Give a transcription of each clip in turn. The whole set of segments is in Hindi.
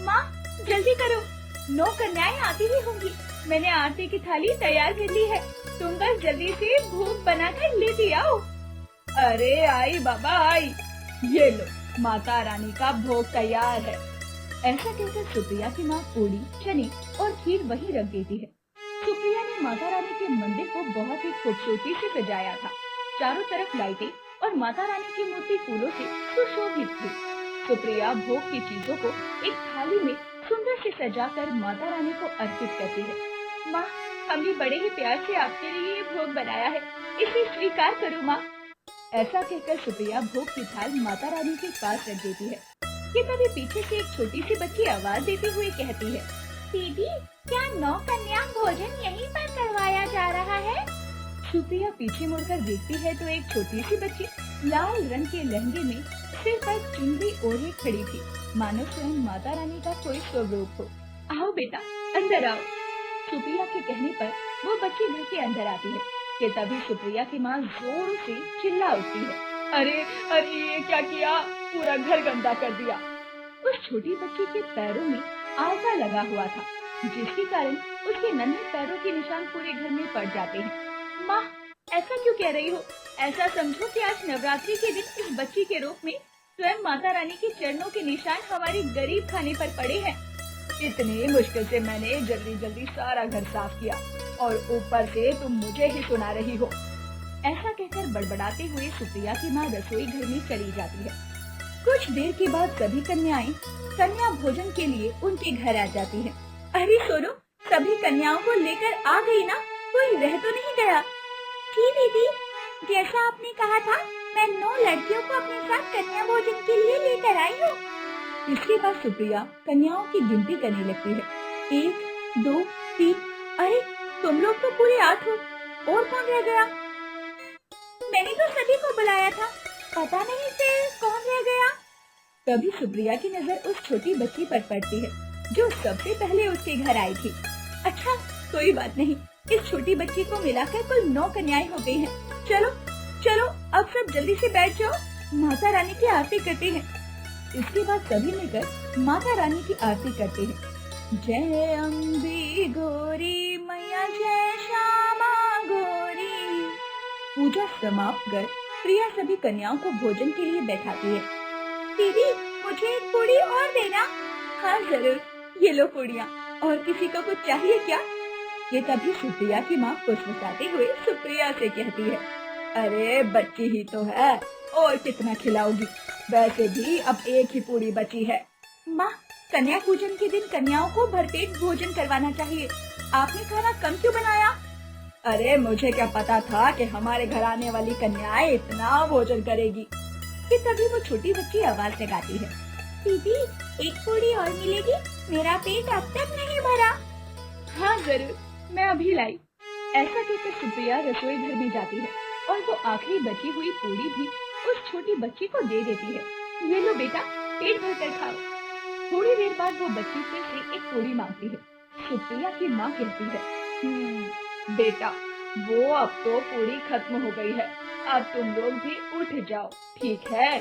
माँ जल्दी करो, 9 कन्याएं आती ही होंगी। मैंने आटे की थाली तैयार कर ली है, तुम बस जल्दी से भोग बनाकर लेती आओ। अरे आई बाबा आई, ये लो माता रानी का भोग तैयार है। ऐसा कहकर सुप्रिया की माँ पूड़ी, चने और खीर वहीं रख देती है। सुप्रिया ने माता रानी के मंदिर को बहुत ही खूबसूरती से सजाया था। चारों तरफ लाइटें और माता रानी की मूर्ति फूलों से सुशोभित थी। सुप्रिया भोग की चीजों को एक थाली में सुंदर से सजाकर माता रानी को अर्पित करती है। माँ, हमने बड़े ही प्यार से आपके लिए ये भोग बनाया है, इसे स्वीकार करो माँ। ऐसा कहकर सुप्रिया भोग की थाल माता रानी के पास रख देती है कि तभी पीछे से एक छोटी सी बच्ची आवाज देते हुए कहती है, दीदी क्या 9 कन्या भोजन यहीं पर करवाया जा रहा है? सुप्रिया पीछे मुड़कर देखती है तो एक छोटी सी बच्ची लाल रंग के लहंगे में सिर पर चुनरी ओढ़े खड़ी थी, मानो स्वयं माता रानी का कोई स्वरूप हो। आओ बेटा अंदर आओ। सुप्रिया के कहने पर वो बच्ची घर के अंदर आती है कि तभी सुप्रिया की माँ जोर से चिल्ला उठती है, अरे अरे ये क्या किया, पूरा घर गंदा कर दिया। उस छोटी बच्ची के पैरों में आलता लगा हुआ था, जिसके कारण उसके नन्हे पैरों के निशान पूरे घर में पड़ जाते हैं। माँ ऐसा क्यों कह रही हो? ऐसा समझो कि आज नवरात्रि के दिन इस बच्ची के रूप में स्वयं माता रानी के चरणों के निशान हमारे गरीब खाने पर पड़े हैं। इतनी मुश्किल से मैंने जल्दी जल्दी सारा घर साफ किया और ऊपर से तुम मुझे ही सुना रही हो। ऐसा कहकर बड़बड़ाते हुए सुप्रिया की माँ रसोई घर में चली जाती है। कुछ देर के बाद सभी कन्याएं कन्या भोजन के लिए उनके घर आ जाती हैं। अरे सुनो, सभी कन्याओं को लेकर आ गई ना, कोई रह तो नहीं गया? जी दीदी, जैसा आपने कहा था मैं 9 लड़कियों को अपने साथ कन्या भोजन के लिए लेकर आई हूँ। इसके बाद सुप्रिया कन्याओं की गिनती करने लगती है। 1, 2, 3, अरे तुम लोग तो पूरे 8 हो, और कौन रह गया? मैंने तो सभी को बुलाया था, पता नहीं फिर कौन रह गया। तभी सुप्रिया की नजर उस छोटी बच्ची पर पड़ती है जो सबसे पहले उसके घर आई थी। अच्छा कोई बात नहीं, इस छोटी बच्ची को मिलाकर कुल 9 कन्याएं हो गई हैं। चलो चलो अब सब जल्दी से बैठ जाओ, माता रानी की आरती करते हैं। इसके बाद सभी मिलकर माता रानी की आरती करते हैं। जय अम्बे गौरी मैया, जय श्यामा गौरी। पूजा समाप्त कर प्रिया सभी कन्याओं को भोजन के लिए बैठाती है। दीदी मुझे एक पूरी और देना। हाँ जरूर, ये लो पूड़ियाँ, और किसी को कुछ चाहिए क्या? ये तभी सुप्रिया की माँ फुसफुसाते हुए सुप्रिया से कहती है, अरे बच्ची ही तो है, और कितना खिलाओगी, वैसे भी अब एक ही पूरी बची है। माँ कन्या पूजन के दिन कन्याओं को भरपेट भोजन करवाना चाहिए, आपने खाना कम क्यों बनाया? अरे मुझे क्या पता था कि हमारे घर आने वाली कन्याएं इतना भोजन करेगी। कि तभी वो छोटी बच्ची आवाज लगाती है, दीदी एक पूरी और मिलेगी, मेरा पेट अब तक नहीं भरा। हाँ जरूर, मैं अभी लाई। ऐसा कहकर सुप्रिया रसोई घर में जाती है और वो आखिरी बची हुई पूरी भी उस छोटी बच्ची को दे देती है। ये लो बेटा, पेट भर कर खाओ। थोड़ी देर बाद वो बच्ची फिर से एक पूरी मांगती है। सुप्रिया की माँ कहती है, बेटा वो अब तो पूरी खत्म हो गई है, अब तुम लोग भी उठ जाओ, ठीक है?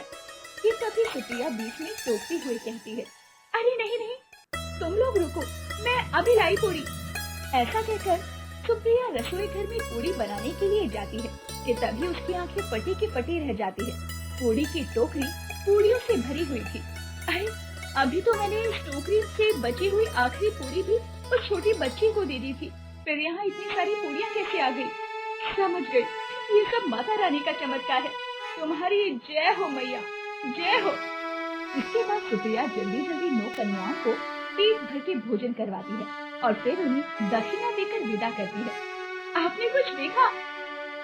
कि तभी सुप्रिया बीच में टोकती हुई कहती है, अरे नहीं नहीं, तुम लोग रुको, मैं अभी लाई पूरी। ऐसा कहकर सुप्रिया रसोई घर में पूरी बनाने के लिए जाती है कि तभी उसकी आंखें फटी की फटी रह जाती है। पूरी की टोकरी पूरियों से भरी हुई थी। अरे अभी तो मैंने इस टोकरी से बची हुई आखिरी पूरी भी उस छोटी बच्ची को दे दी थी, फिर यहाँ इतनी सारी पूरियाँ कैसे आ गई? समझ गई, ये सब माता रानी का चमत्कार है। तुम्हारी जय हो मैया, जय हो। इसके बाद सुप्रिया जल्दी जल्दी 9 कन्याओं को पेट भर के भोजन करवाती है और फिर उन्हें दक्षिणा देकर विदा करती है। आपने कुछ देखा?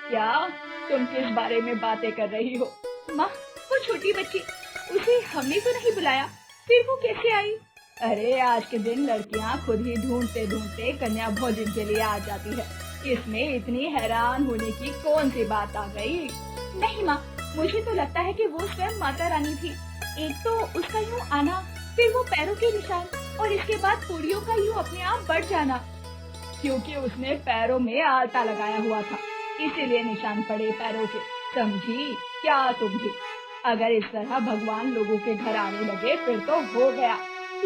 क्या? तुम किस बारे में बातें कर रही हो? माँ वो छोटी बच्ची, उसे हमने तो नहीं बुलाया, फिर वो कैसे आई? अरे आज के दिन लड़कियाँ खुद ही ढूंढते ढूंढते कन्या भोजन के लिए आ जाती है, इसमें इतनी हैरान होने की कौन सी बात आ गई? नहीं माँ, मुझे तो लगता है कि वो स्वयं माता रानी थी। एक तो उसका यूँ आना, फिर वो पैरों के निशान, और इसके बाद पूरियों का यूँ अपने आप बढ़ जाना। क्योंकि उसने पैरों में आलता लगाया हुआ था, इसीलिए निशान पड़े पैरों के, समझी क्या तुम भी? अगर इस तरह भगवान लोगों के घर आने लगे फिर तो हो गया।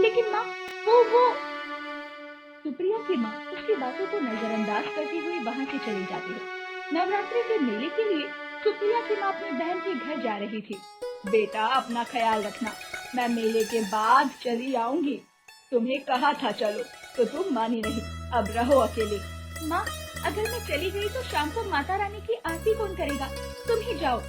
लेकिन माँ वो सुप्रिया की माँ उसकी बातों को नजरअंदाज करती हुई वहाँ से चली जाती है। नवरात्रि के मेले के लिए सुप्रिया की माँ अपनी बहन के घर जा रही थी। बेटा अपना ख्याल रखना, मैं मेले के बाद चली आऊंगी। तुम्हें कहा था चलो तो तुम मानी नहीं, अब रहो अकेले। माँ अगर मैं चली गई तो शाम को माता रानी की आरती कौन करेगा? तुम ही जाओ।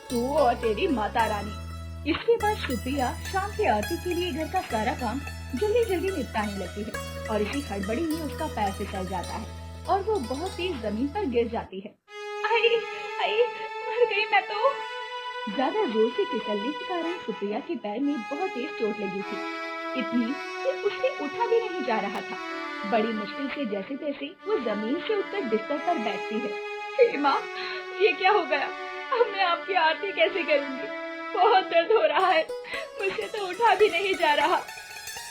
तू और तेरी माता रानी। इसके बाद सुप्रिया शाम की आरती के लिए घर का सारा काम जल्दी जल्दी निपटाने लगती है और इसी हड़बड़ी में उसका पैर फिसल जाता है और वो बहुत तेज जमीन पर गिर जाती है। आई आई मर गई मैं तो। ज्यादा जोर से फिसलने के कारण सुप्रिया के पैर में बहुत तेज चोट लगी थी, इतनी कि उससे उठा भी नहीं जा रहा था। बड़ी मुश्किल से जैसे तैसे वो जमीन से उठकर बिस्तर पर बैठती है। हे माँ, ये क्या हो गया? अब मैं आपकी आरती कैसे करूँगी? बहुत दर्द हो रहा है, मुझसे तो उठा भी नहीं जा रहा।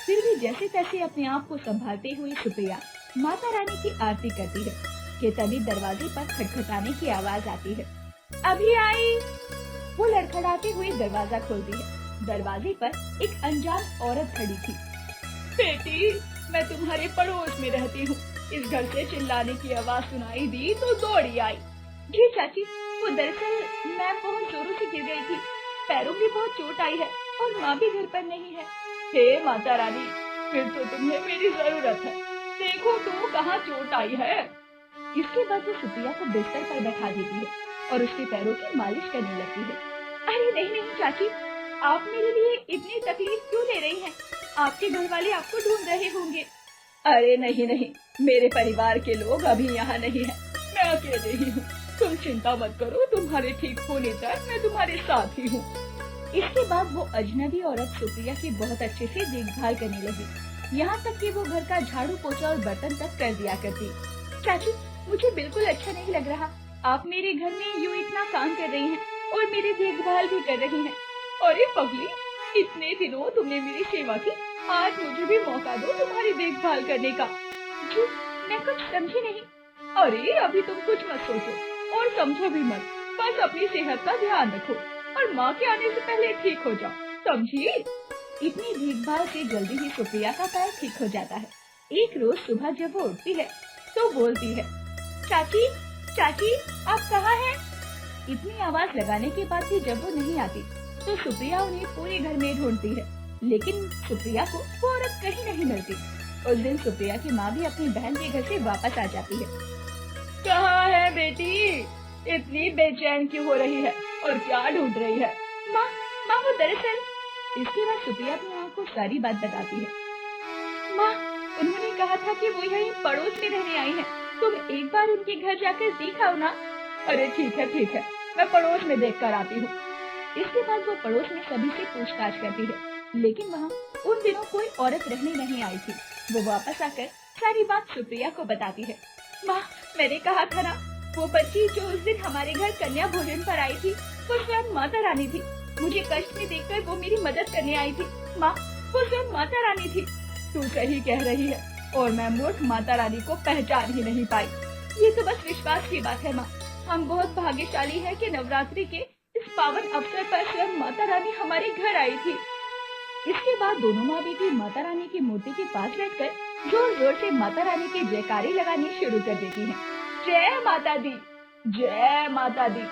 फिर भी जैसे तैसे अपने आप को संभालते हुए सुप्रिया माता रानी की आरती करती है कि तभी दरवाजे पर खटखटाने की आवाज आती है। अभी आई। वो लड़खड़ाते हुए दरवाजा खोलती है। दरवाजे पर एक अनजान औरत खड़ी थी। बेटी, मैं तुम्हारे पड़ोस में रहती हूँ। इस घर से चिल्लाने की आवाज सुनाई दी तो दौड़ी आई। जी चाची, वो दरअसल मैं बहुत जोरों से गिर गई थी, पैरों में बहुत चोट आई है और माँ भी घर पर नहीं है। हे माता रानी, फिर तो तुम्हें मेरी जरूरत है। देखो तो कहाँ चोट आई है। इसके बाद वो सुप्रिया को बिस्तर पर बैठा देती है और उसके पैरों की मालिश करने लगती है। अरे नहीं नहीं चाची, आप मेरे लिए इतनी तकलीफ क्यों ले रही हैं? आपके घर वाले आपको ढूंढ रहे होंगे। अरे नहीं नहीं, मेरे परिवार के लोग अभी यहाँ नहीं है, मैं अकेले ही हूँ। तुम चिंता मत करो, तुम्हारे ठीक होने तक मैं तुम्हारे साथ ही हूँ। इसके बाद वो अजनबी औरत सुप्रिया की बहुत अच्छे से देखभाल करने लगी, यहाँ तक कि वो घर का झाड़ू पोछा और बर्तन तक कर दिया करती। चाची, मुझे बिल्कुल अच्छा नहीं लग रहा। आप मेरे घर में यूँ इतना काम कर रही हैं और मेरी देखभाल भी कर रही हैं। अरे पगली, इतने दिनों तुमने मेरी सेवा की, आज मुझे भी मौका दो तुम्हारी देखभाल करने का। जी, मैं कुछ समझी नहीं। अरे अभी तुम कुछ मत सोचो और समझो भी मत, बस अपनी सेहत का ध्यान रखो और माँ के आने से पहले ठीक हो जाओ, समझी? इतनी देखभाल से जल्दी ही सुप्रिया का पैर ठीक हो जाता है। एक रोज सुबह जब वो उठती है तो बोलती है, चाची चाची, आप कहाँ हैं? इतनी आवाज लगाने के बाद भी जब वो नहीं आती तो सुप्रिया उन्हें पूरे घर में ढूंढती है, लेकिन सुप्रिया को वो औरत कहीं नहीं मिलती। उस दिन सुप्रिया की माँ भी अपनी बहन के घर से वापस आ जाती है। कहाँ है बेटी? इतनी बेचैन क्यों हो रही है और क्या ढूंढ रही है? माँ वो दरअसल। इसके बाद सुप्रिया अपनी माँ को सारी बात बताती है। माँ, उन्होंने कहा था कि वो यहीं पड़ोस में रहने आई हैं। तुम एक बार उनके घर जाकर देख आओ ना। अरे ठीक है, मैं पड़ोस में देख कर आती हूँ। इसके बाद वो पड़ोस में सभी से पूछताछ करती है, लेकिन वहाँ उन दिनों कोई औरत रहने नहीं आई थी। वो वापस आकर सारी बात सुप्रिया को बताती है। माँ, मैंने कहा था ना, वो बच्ची जो उस दिन हमारे घर कन्या भोजन पर आई थी, वो स्वयं माता रानी थी। मुझे कष्ट में देखकर वो मेरी मदद करने आई थी। माँ, वो स्वयं माता रानी थी। तू सही कह रही है और मैं मूर्ख माता रानी को पहचान ही नहीं पाई। ये तो बस विश्वास की बात है माँ। हम बहुत भाग्यशाली हैं कि नवरात्रि के इस पावन अवसर पर स्वयं माता रानी हमारे घर आई थी। इसके बाद दोनों माँ बेटी माता रानी की मूर्ति के पास बैठकर जोर जोर से माता रानी के जयकारे लगाने शुरू कर देती हैं। जय माता दी, जय माता दी।